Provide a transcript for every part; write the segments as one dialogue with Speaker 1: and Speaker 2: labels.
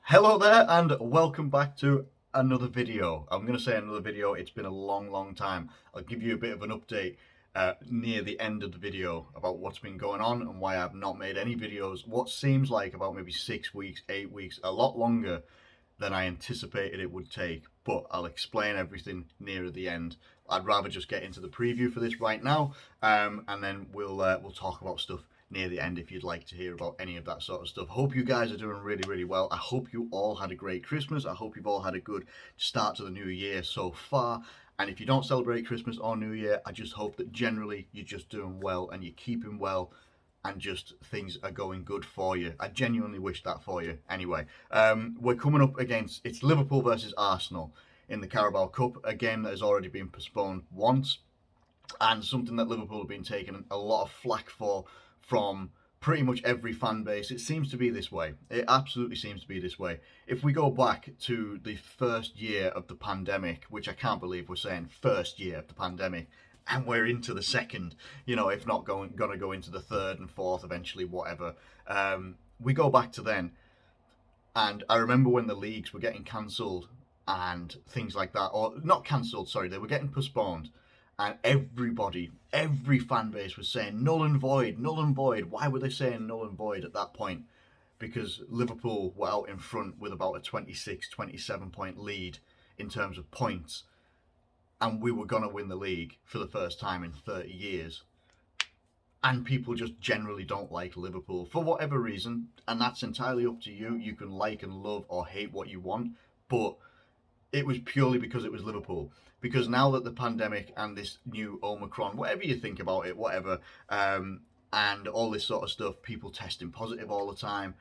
Speaker 1: Hello there and welcome back to another video. I'm going to say another video. It's been a long time. I'll give you a bit of an update near the end of the video about what's been going on and why I've not made any videos. What seems like about maybe 6 weeks, 8 weeks, a lot longer than I anticipated it would take. But I'll explain everything nearer the end. I'd rather just get into the preview for this right now, and then we'll talk about stuff near the end if you'd like to hear about any of that sort of stuff. Hope you guys are doing really well. I hope you all had a great Christmas. I hope you've all had a good start to the new year so far. And if you don't celebrate Christmas or New Year, I just hope that generally you're just doing well and you're keeping well and just things are going good for you. I genuinely wish that for you. Anyway, we're coming up against, it's Liverpool versus Arsenal in the Carabao Cup, a game that has already been postponed once and something that Liverpool have been taking a lot of flack for from pretty much every fan base. It seems to be this way. It absolutely seems to be this way. If we go back to the first year of the pandemic, which I can't believe we're saying first year of the pandemic, and we're into the second, if not gonna go into the third and fourth eventually, whatever. We go back to then, and I remember when the leagues were getting cancelled and things like that, or not cancelled, sorry, they were getting postponed. And every fan base was saying null and void, null and void. Why were they saying null and void at that point? Because Liverpool were out in front with about a 26, 27 point lead in terms of points. And we were going to win the league for the first time in 30 years. And people just generally don't like Liverpool for whatever reason. And that's entirely up to you. You can like and love or hate what you want. But it was purely because it was Liverpool. Because now that the pandemic and this new Omicron, whatever you think about it, whatever, and all this sort of stuff, people testing positive all the time.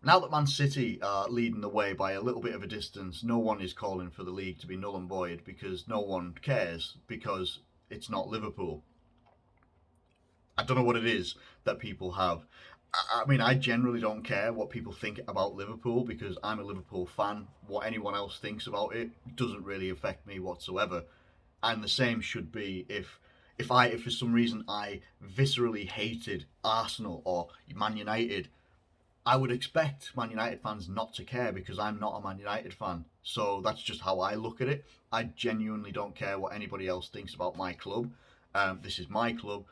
Speaker 1: Now that Man City are leading the way by a little bit of a distance, no one is calling for the league to be null and void because no one cares because it's not Liverpool. I don't know what it is that people have. I mean, I generally don't care what people think about Liverpool because I'm a Liverpool fan. What anyone else thinks about it doesn't really affect me whatsoever. And the same should be if for some reason I viscerally hated Arsenal or Man United, I would expect Man United fans not to care because I'm not a Man United fan. So that's just how I look at it. I genuinely don't care what anybody else thinks about my club. This is my club.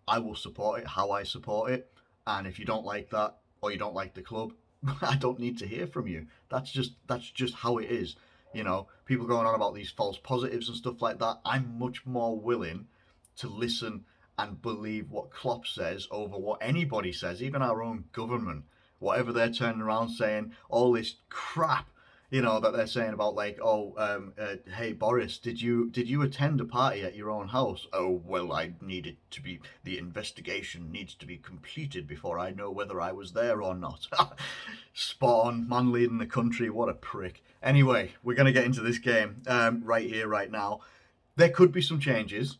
Speaker 1: I will support it how I support it. And if you don't like that or you don't like the club, I don't need to hear from you. That's just how it is. People going on about these false positives and stuff like that. I'm much more willing to listen and believe what Klopp says over what anybody says, even our own government. Whatever they're turning around saying, all this crap, that they're saying about like, hey Boris, did you attend a party at your own house? Oh well, the investigation needs to be completed before I know whether I was there or not. Spot on, man leading the country, what a prick. Anyway, we're gonna get into this game right here, right now. There could be some changes.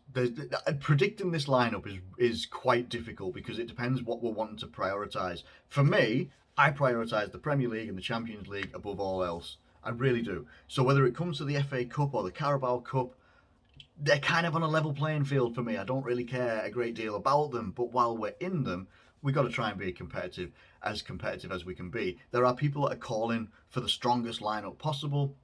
Speaker 1: Predicting this lineup is quite difficult because it depends what we're wanting to prioritise. For me, I prioritise the Premier League and the Champions League above all else. I really do. So whether it comes to the FA Cup or the Carabao Cup, they're kind of on a level playing field for me. I don't really care a great deal about them, but while we're in them, we've got to try and be competitive as we can be. There are people that are calling for the strongest lineup possible.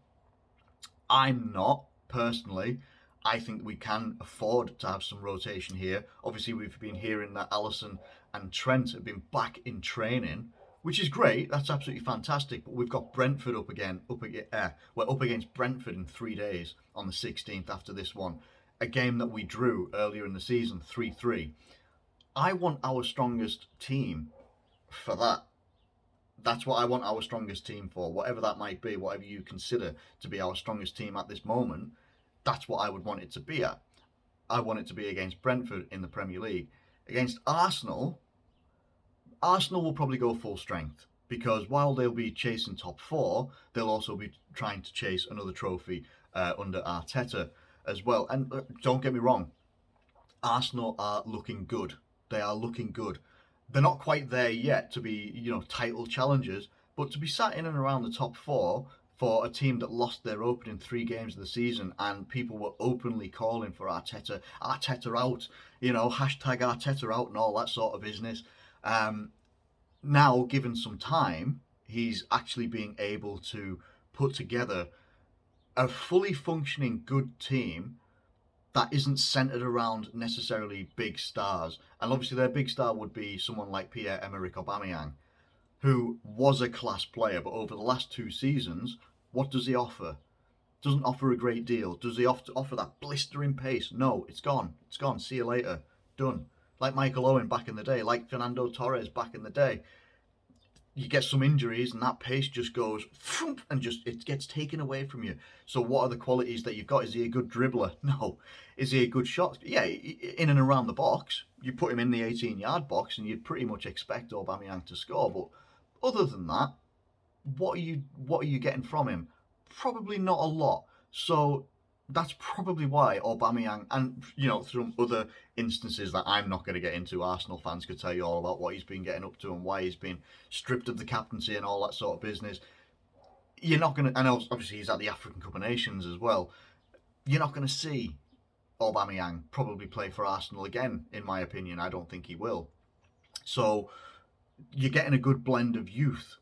Speaker 1: I'm not, personally. I think we can afford to have some rotation here. Obviously, we've been hearing that Alisson and Trent have been back in training, which is great. That's absolutely fantastic. But we've got Brentford up again. We're up against Brentford in 3 days on the 16th after this one. A game that we drew earlier in the season, 3-3. I want our strongest team for that. That's what I want our strongest team for. Whatever that might be, whatever you consider to be our strongest team at this moment, that's what I would want it to be at. I want it to be against Brentford in the Premier League. Against Arsenal will probably go full strength because while they'll be chasing top four, they'll also be trying to chase another trophy under Arteta as well. And don't get me wrong, Arsenal are looking good. They are looking good. They're not quite there yet to be, title challengers, but to be sat in and around the top four for a team that lost their opening 3 games of the season and people were openly calling for Arteta out, hashtag Arteta out and all that sort of business. Now, given some time, he's actually being able to put together a fully functioning good team that isn't centered around necessarily big stars. And obviously their big star would be someone like Pierre-Emerick Aubameyang, who was a class player, but over the last 2 seasons, what does he offer? Doesn't offer a great deal. Does he offer that blistering pace? No, it's gone. It's gone. See you later. Done. Like Michael Owen back in the day, like Fernando Torres back in the day. You get some injuries and that pace just goes and just it gets taken away from you. So what are the qualities that you've got? Is he a good dribbler? No. Is he a good shot? Yeah, in and around the box. You put him in the 18-yard box and you'd pretty much expect Aubameyang to score. But other than that, what are you getting from him? Probably not a lot. So that's probably why Aubameyang, and from other instances that I'm not going to get into, Arsenal fans could tell you all about what he's been getting up to and why he's been stripped of the captaincy and all that sort of business. You're not going to, and obviously he's at the African Cup of Nations as well. You're not going to see Aubameyang probably play for Arsenal again, in my opinion. I don't think he will. So you're getting a good blend of youth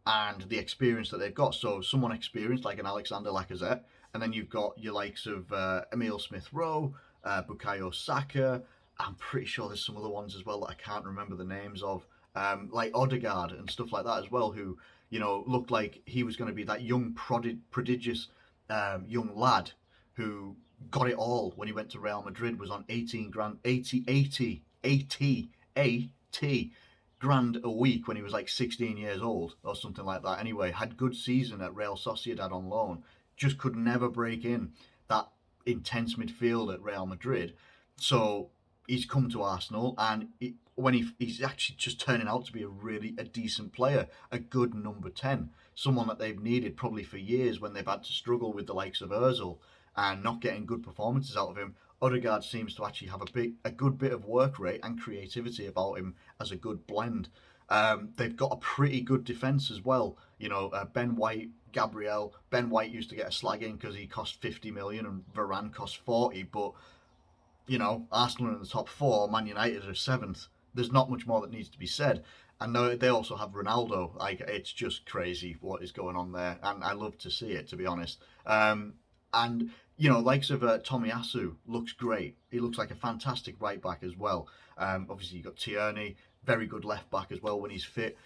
Speaker 1: and the experience that they've got. So someone experienced like an Alexander Lacazette, and then you've got your likes of Emile Smith-Rowe, Bukayo Saka. I'm pretty sure there's some other ones as well that I can't remember the names of, like Odegaard and stuff like that as well, who looked like he was going to be that young prodigious young lad who got it all when he went to Real Madrid, was on 18 grand, 80 grand a week when he was like 16 years old or something like that. Anyway, had good season at Real Sociedad on loan, just could never break in that intense midfield at Real Madrid. So he's come to Arsenal, and he's actually just turning out to be a decent player, a good number 10, someone that they've needed probably for years when they've had to struggle with the likes of Ozil and not getting good performances out of him. Odegaard seems to actually have a good bit of work rate and creativity about him as a good blend. They've got a pretty good defence as well. Ben White, Gabriel. Ben White used to get a slagging because he cost 50 million and Varane cost 40. But Arsenal are in the top four. Man United are seventh. There's not much more that needs to be said. And they also have Ronaldo. Like, it's just crazy what is going on there, and I love to see it, to be honest. And likes of Tomiyasu looks great. He looks like a fantastic right back as well. Obviously, you've got Tierney, very good left back as well when he's fit.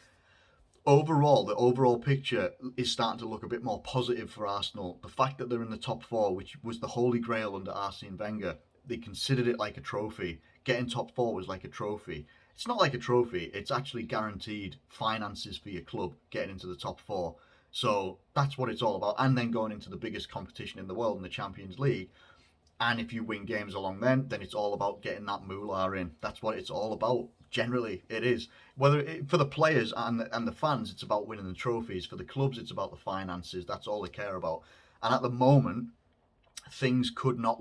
Speaker 1: Overall, the overall picture is starting to look a bit more positive for Arsenal. The fact that they're in the top four, which was the holy grail under Arsene Wenger, they considered it like a trophy. Getting top four was like a trophy. It's not like a trophy. It's actually guaranteed finances for your club getting into the top four. So that's what it's all about. And then going into the biggest competition in the world, in the Champions League. And if you win games along then it's all about getting that moolah in. That's what it's all about. Generally, it is. For the players and the fans, it's about winning the trophies. For the clubs, it's about the finances. That's all they care about. And at the moment, things could not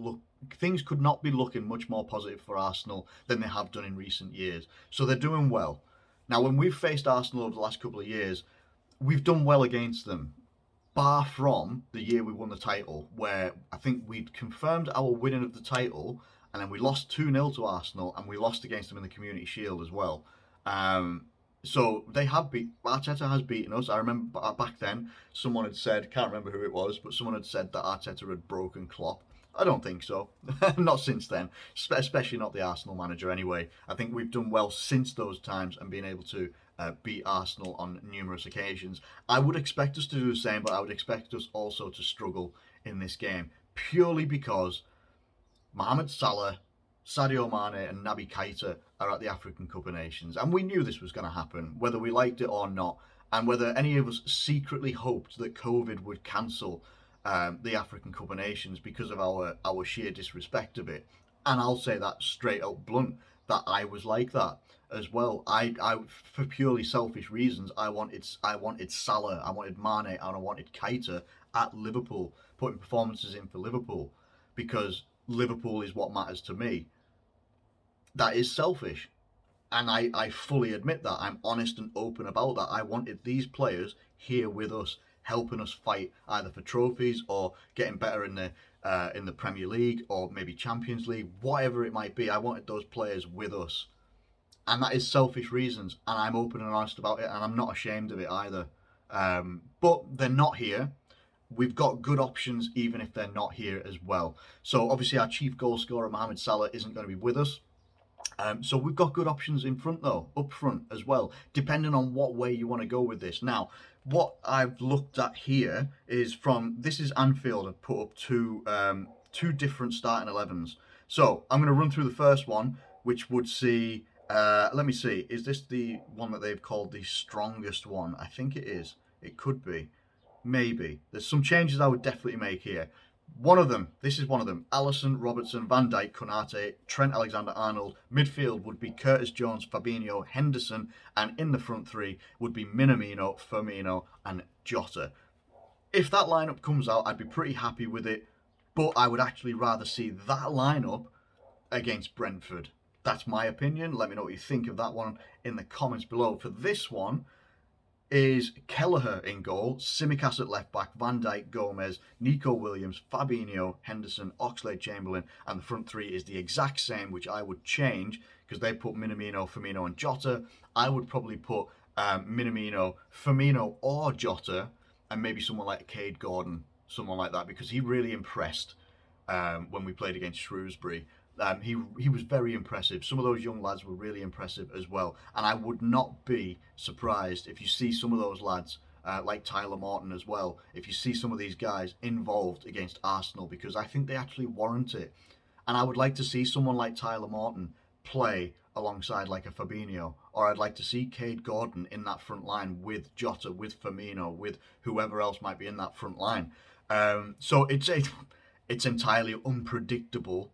Speaker 1: be looking much more positive for Arsenal than they have done in recent years. So they're doing well. Now, when we've faced Arsenal over the last couple of years, we've done well against them, bar from the year we won the title, where I think we'd confirmed our winning of the title, and then we lost 2-0 to Arsenal, and we lost against them in the Community Shield as well. So Arteta has beaten us. I remember back then, someone had said, can't remember who it was, but someone had said that Arteta had broken Klopp. I don't think so. Not since then, especially not the Arsenal manager anyway. I think we've done well since those times and been able to beat Arsenal on numerous occasions. I would expect us to do the same, but I would expect us also to struggle in this game, purely because Mohamed Salah, Sadio Mane and Naby Keita are at the African Cup of Nations. And we knew this was going to happen, whether we liked it or not, and whether any of us secretly hoped that COVID would cancel the African Cup of Nations because of our sheer disrespect of it. And I'll say that straight out blunt, that I was like that as well. I for purely selfish reasons, I wanted Salah, I wanted Mane, and I wanted Keita at Liverpool, putting performances in for Liverpool, because Liverpool is what matters to me. That is selfish, and I fully admit that. I'm honest and open about that. I wanted these players here with us, helping us fight either for trophies or getting better in the Premier League or maybe Champions League, whatever it might be. I wanted those players with us, and that is selfish reasons, and I'm open and honest about it, and I'm not ashamed of it either. But they're not here. We've got good options even if they're not here as well. So obviously our chief goal scorer, Mohamed Salah, isn't going to be with us. So we've got good options in front though, up front as well, depending on what way you want to go with this. Now, what I've looked at here is this is Anfield. I've put up two different starting 11s. So I'm going to run through the first one, which would see, let me see, is this the one that they've called the strongest one? I think it is. It could be. Maybe. There's some changes I would definitely make here. One of them, this is one of them. Alisson, Robertson, Van Dijk, Konate, Trent Alexander-Arnold. Midfield would be Curtis Jones, Fabinho, Henderson, and in the front three would be Minamino, Firmino, and Jota. If that lineup comes out, I'd be pretty happy with it, but I would actually rather see that lineup against Brentford. That's my opinion. Let me know what you think of that one in the comments below. For this one, is Kelleher in goal, Tsimikas at left back, Van Dijk, Gomez, Nico Williams, Fabinho, Henderson, Oxlade-Chamberlain, and the front three is the exact same, which I would change because they put Minamino, Firmino, and Jota. I would probably put Minamino, Firmino, or Jota, and maybe someone like Cade Gordon, someone like that, because he really impressed when we played against Shrewsbury. He was very impressive. Some of those young lads were really impressive as well. And I would not be surprised if you see some of those lads, like Tyler Morton as well, if you see some of these guys involved against Arsenal, because I think they actually warrant it. And I would like to see someone like Tyler Morton play alongside like a Fabinho, or I'd like to see Cade Gordon in that front line with Jota, with Firmino, with whoever else might be in that front line. So it's entirely unpredictable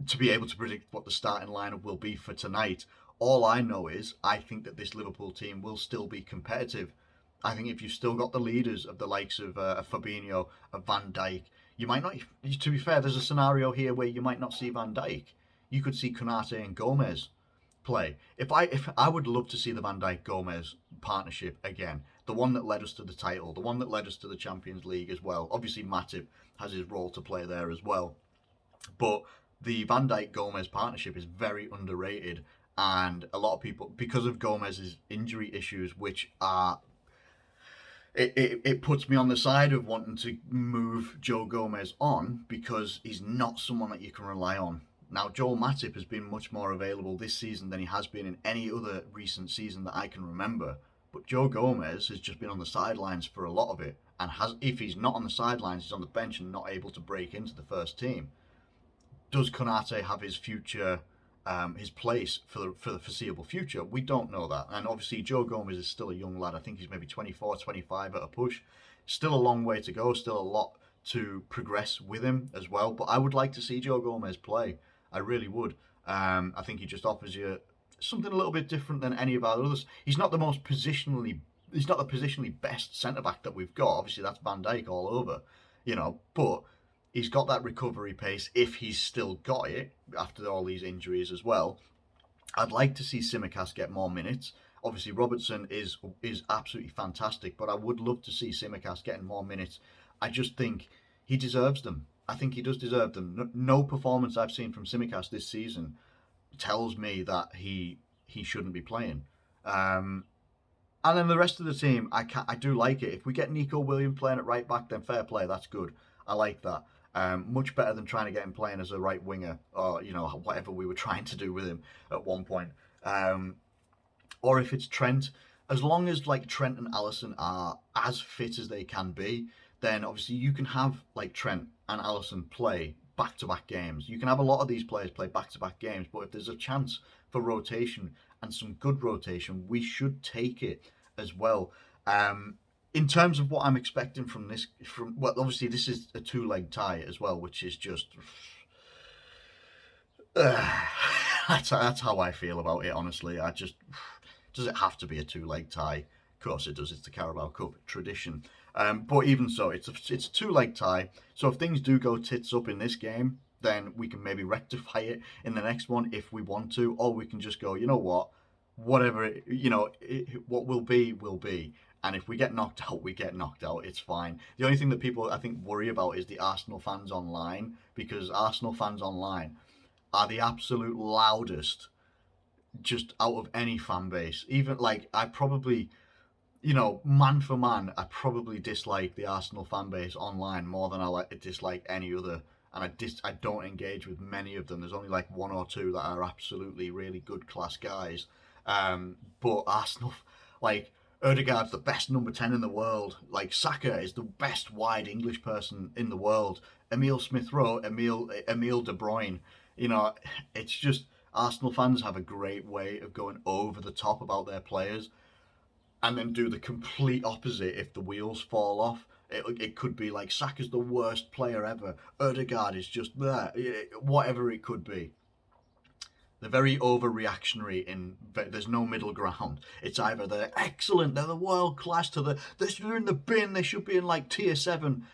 Speaker 1: to be able to predict what the starting lineup will be for tonight. All I know is I think that this Liverpool team will still be competitive. I think if you've still got the leaders of the likes of Fabinho, of Van Dijk, you might not. To be fair, there's a scenario here where you might not see Van Dijk. You could see Konate and Gomez play. If I would love to see the Van Dijk Gomez partnership again, the one that led us to the title, the one that led us to the Champions League as well. Obviously, Matip has his role to play there as well, but the Van Dijk Gomez partnership is very underrated, and a lot of people, because of Gomez's injury issues, which are it puts me on the side of wanting to move Joe Gomez on, because he's not someone that you can rely on. Now, Joel Matip has been much more available this season than he has been in any other recent season that I can remember. But Joe Gomez has just been on the sidelines for a lot of it, and if he's not on the sidelines, he's on the bench and not able to break into the first team. Does Konate have his future, his place for the foreseeable future? We don't know that. And obviously Joe Gomez is still a young lad. I think he's maybe 24, 25 at a push. Still a long way to go, still a lot to progress with him as well. But I would like to see Joe Gomez play. I really would. I think he just offers you something a little bit different than any of our others. He's not the positionally best centre-back that we've got. Obviously that's Van Dijk all over, but he's got that recovery pace if he's still got it after all these injuries as well. I'd like to see Tsimikas get more minutes. Obviously, Robertson is absolutely fantastic, but I would love to see Tsimikas getting more minutes. I just think he deserves them. I think he does deserve them. No performance I've seen from Tsimikas this season tells me that he shouldn't be playing. And then the rest of the team, I do like it. If we get Nico Williams playing at right back, then fair play. That's good. I like that. Much better than trying to get him playing as a right winger, or whatever we were trying to do with him at one point. Or if it's Trent, as long as like Trent and Alisson are as fit as they can be, then obviously you can have like Trent and Alisson play back-to-back games. You can have a lot of these players play back-to-back games, but if there's a chance for rotation and some good rotation, we should take it as well. In terms of what I'm expecting from this, obviously this is a two-leg tie as well, which is just that's how I feel about it. Honestly, does it have to be a two-leg tie? Of course it does. It's the Carabao Cup tradition. But even so, it's a two-leg tie. So if things do go tits up in this game, then we can maybe rectify it in the next one if we want to, or we can just go, you know what, whatever what will be will be. And if we get knocked out, we get knocked out. It's fine. The only thing that people, I think, worry about is the Arsenal fans online, because Arsenal fans online are the absolute loudest just out of any fan base. Even like you know, man for man, I probably dislike the Arsenal fan base online more than I dislike any other. And I don't engage with many of them. There's only like one or two that are absolutely really good class guys. But Arsenal, like, Odegaard's the best number 10 in the world. Like, Saka is the best wide English person in the world. Emile Smith Rowe, Emile De Bruyne. You know, it's just Arsenal fans have a great way of going over the top about their players and then do the complete opposite if the wheels fall off. It could be like Saka's the worst player ever. Odegaard is just there. Whatever it could be. They're very overreactionary there's no middle ground. It's either they're excellent, they're the world class, they're in the bin, they should be in like tier 7.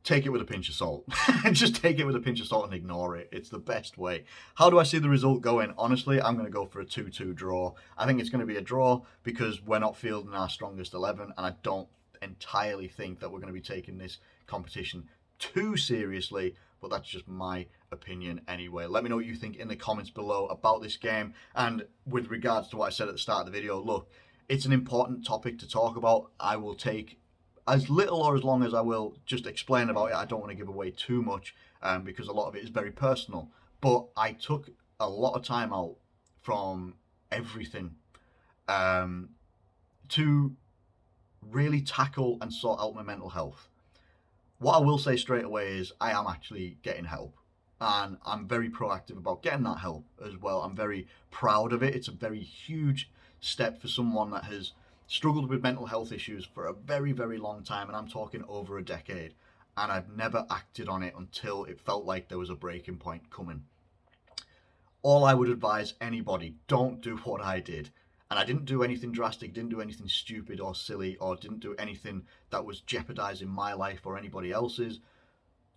Speaker 1: Take it with a pinch of salt. Just take it with a pinch of salt and ignore it. It's the best way. How do I see the result going? Honestly, I'm going to go for a 2-2 draw. I think it's going to be a draw because we're not fielding our strongest 11, and I don't entirely think that we're going to be taking this competition too seriously, but that's just my opinion anyway. Let me know what you think in the comments below about this game. And with regards to what I said at the start of the video, look, it's an important topic to talk about. I will take as little or as long as I will just explain about it. I don't want to give away too much because a lot of it is very personal. But I took a lot of time out from everything to really tackle and sort out my mental health. What I will say straight away is I am actually getting help, and I'm very proactive about getting that help as well. I'm very proud of it. It's a very huge step for someone that has struggled with mental health issues for a very, very long time, and I'm talking over a decade, and I've never acted on it until it felt like there was a breaking point coming. All I would advise anybody, don't do what I did. And I didn't do anything drastic, didn't do anything stupid or silly, or didn't do anything that was jeopardizing my life or anybody else's.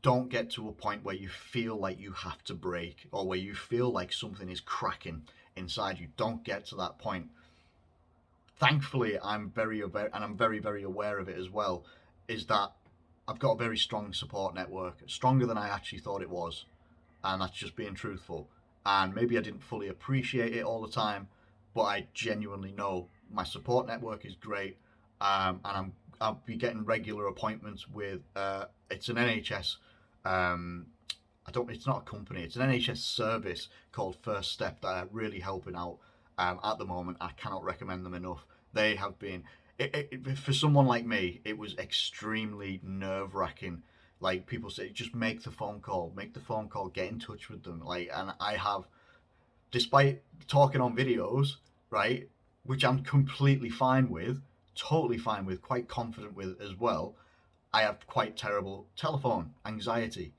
Speaker 1: Don't get to a point where you feel like you have to break, or where you feel like something is cracking inside you. Don't get to that point. Thankfully, I'm very aware, and I'm very, very aware of it as well, is that I've got a very strong support network, stronger than I actually thought it was. And that's just being truthful. And maybe I didn't fully appreciate it all the time, but I genuinely know my support network is great, and I'll be getting regular appointments with. It's an NHS. It's not a company. It's an NHS service called First Step that are really helping out at the moment. I cannot recommend them enough. They have been. For someone like me, it was extremely nerve-wracking. Like, people say, just make the phone call, get in touch with them. Like, and I have, despite talking on videos, right, which I'm completely fine with, totally fine with, quite confident with as well, I have quite terrible telephone anxiety.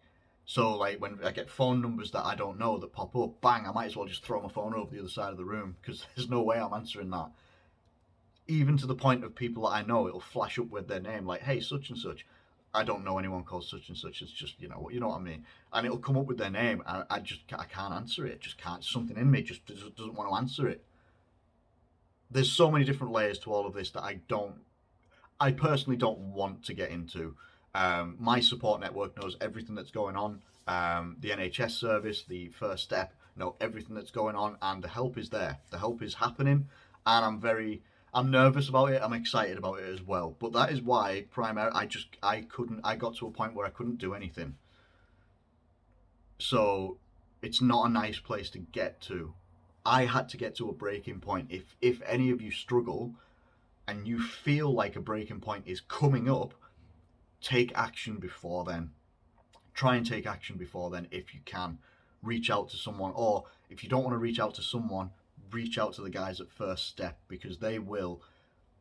Speaker 1: So, like, when I get phone numbers that I don't know that pop up, bang, I might as well just throw my phone over the other side of the room, because there's no way I'm answering that. Even to the point of people that I know, it'll flash up with their name, like, hey, such and such. I don't know anyone called such and such. It's just, you know what I mean. And it'll come up with their name, and I can't answer it. Just can't. Something in me just doesn't want to answer it. There's so many different layers to all of this that I personally don't want to get into. My support network knows everything that's going on. The NHS service, the First Step, know everything that's going on, and the help is there. The help is happening, and I'm nervous about it. I'm excited about it as well. But that is why I got to a point where I couldn't do anything. So it's not a nice place to get to. I had to get to a breaking point. If any of you struggle and you feel like a breaking point is coming up, take action before then. Try and take action before then if you can. Reach out to someone, or if you don't want to reach out to someone, reach out to the guys at First Step, because they will.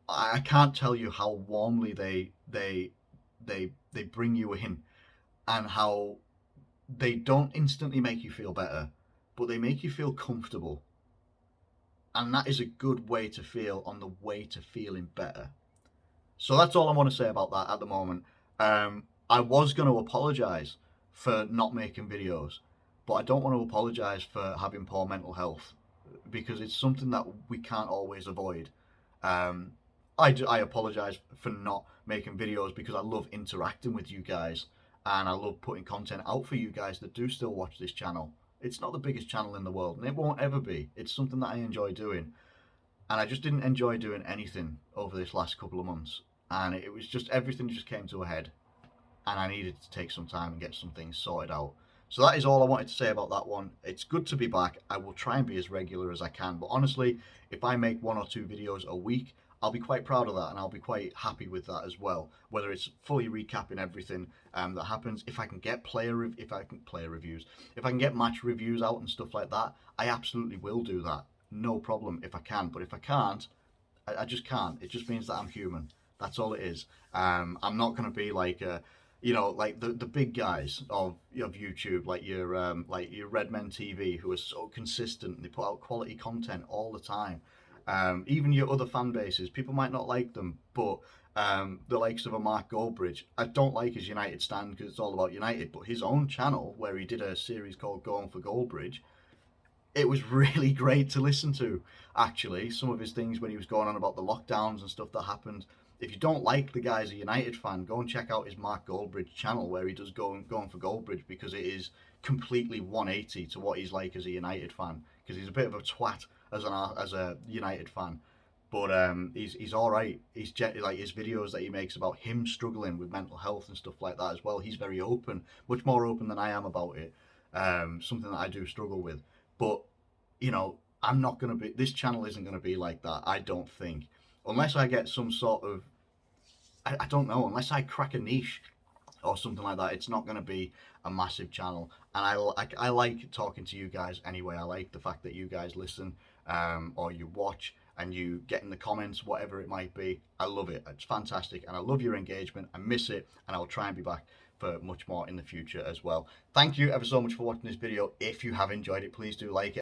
Speaker 1: I can't tell you how warmly they bring you in, and how they don't instantly make you feel better, but they make you feel comfortable. And that is a good way to feel on the way to feeling better. So that's all I want to say about that at the moment. I was going to apologise for not making videos, but I don't want to apologise for having poor mental health, because it's something that we can't always avoid. I apologise for not making videos because I love interacting with you guys, and I love putting content out for you guys that do still watch this channel. It's not the biggest channel in the world, and it won't ever be. It's something that I enjoy doing. and I just didn't enjoy doing anything over this last couple of months. And it was just everything just came to a head, and I needed to take some time and get some things sorted out. So that is all I wanted to say about that one. It's good to be back. I will try and be as regular as I can, but honestly, if I make 1 or 2 videos a week, I'll be quite proud of that, and I'll be quite happy with that as well. Whether it's fully recapping everything that happens, if I can get player reviews, if I can get match reviews out and stuff like that, I absolutely will do that. No problem if I can. But if I can't, I just can't. It just means that I'm human. That's all it is. I'm not going to be like like the big guys of YouTube, like your Redmen TV, who are so consistent. They put out quality content all the time. Even your other fan bases, people might not like them, but the likes of a Mark Goldbridge, I don't like his United stand because it's all about United. But his own channel, where he did a series called Going for Goldbridge, it was really great to listen to, actually. Some of his things when he was going on about the lockdowns and stuff that happened. If you don't like the guy's a United fan, go and check out his Mark Goldbridge channel, where he does going for Goldbridge, because it is completely 180 to what he's like as a United fan, because he's a bit of a twat as a United fan. But he's all right. Like his videos that he makes about him struggling with mental health and stuff like that as well. He's very open, much more open than I am about it. Something that I do struggle with. But I'm not gonna be. This channel isn't gonna be like that. I don't think, unless I get some sort of, I don't know, unless I crack a niche or something like that. It's not gonna be a massive channel. And I like talking to you guys anyway. I like the fact that you guys listen, or you watch and you get in the comments, whatever it might be. I love it. It's fantastic, and I love your engagement. I miss it, and I'll try and be back for much more in the future as well. Thank you ever so much for watching this video. If you have enjoyed it, please do like it.